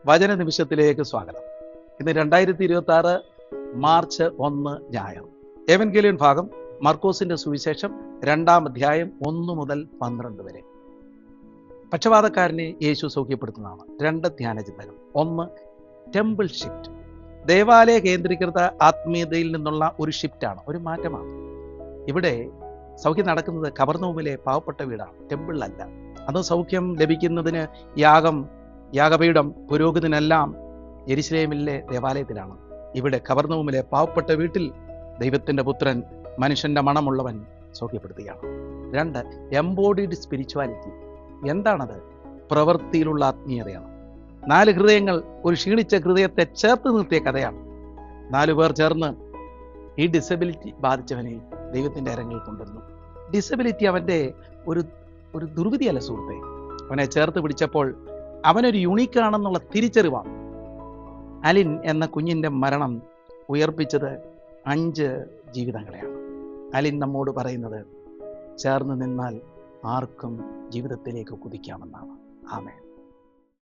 വചന നിമിഷത്തിലേക്ക് സ്വാഗതം. ഇന്ന് 2026 മാർച്ച് 1 ഞായർ. എവൻഗേലിയൻ ഭാഗം മർക്കോസിന്റെ സുവിശേഷം 2-ാം അധ്യായം 1 മുതൽ 12 വരെ. പക്ഷപാതക്കാരനെ യേശു സൗഖ്യപ്പെടുത്തുന്നതാണ്. 2 ധ്യാന ചിന്തകൾ. 1, ടെമ്പിൾ ഷിഫ്റ്റ്. ദേവാലയ കേന്ദ്രീകൃത ആത്മീയതയിൽ നിന്നുള്ള ഒരു ഷിഫ്റ്റാണ്, ഒരു മാറ്റമാണ്. ഇവിടെ സൗഖ്യം നടക്കുന്നത് കവർന്നൂമിലെ പാവപ്പെട്ട വീടാണ്, ടെമ്പിളിലല്ല. അത് സൗഖ്യം ലഭിക്കുന്നതിന് യാഗപീഠം, പുരോഹിതനെല്ലാം യെരുശലേമിലെ ദേവാലയത്തിലാണ്. ഇവിടെ കവർന്നൂമിലെ പാവപ്പെട്ട വീട്ടിൽ ദൈവത്തിൻ്റെ പുത്രൻ, മനുഷ്യൻ്റെ മണമുള്ളവൻ സൗഖ്യപ്പെടുത്തുകയാണ്. 2, എംബോഡിഡ് സ്പിരിച്വാലിറ്റി. എന്താണത്? പ്രവൃത്തിയിലുള്ള ആത്മീയതയാണ്. 4 ഹൃദയങ്ങൾ ഒരു ക്ഷീണിച്ച ഹൃദയത്തെ ചേർത്ത് നിർത്തിയ കഥയാണ്. 4 പേർ ചേർന്ന് ഈ ഡിസബിലിറ്റി ബാധിച്ചവനെ ദൈവത്തിൻ്റെ അരങ്ങിൽ കൊണ്ടുവന്നു. ഡിസബിലിറ്റി അവൻ്റെ ഒരു ദുർവിധിയല്ല സുഹൃത്തെ. അവനെ ചേർത്ത് പിടിച്ചപ്പോൾ അവനൊരു യുണീക്കാണെന്നുള്ള തിരിച്ചറിവാണ്. അലിൻ എന്ന കുഞ്ഞിൻ്റെ മരണം ഉയർപ്പിച്ചത് 5 ജീവിതങ്ങളെയാണ്. അലിൻ നമ്മോട് പറയുന്നത്, ചേർന്ന് നിന്നാൽ ആർക്കും ജീവിതത്തിലേക്ക് കുതിക്കാമെന്നാണ്. ആമേൻ.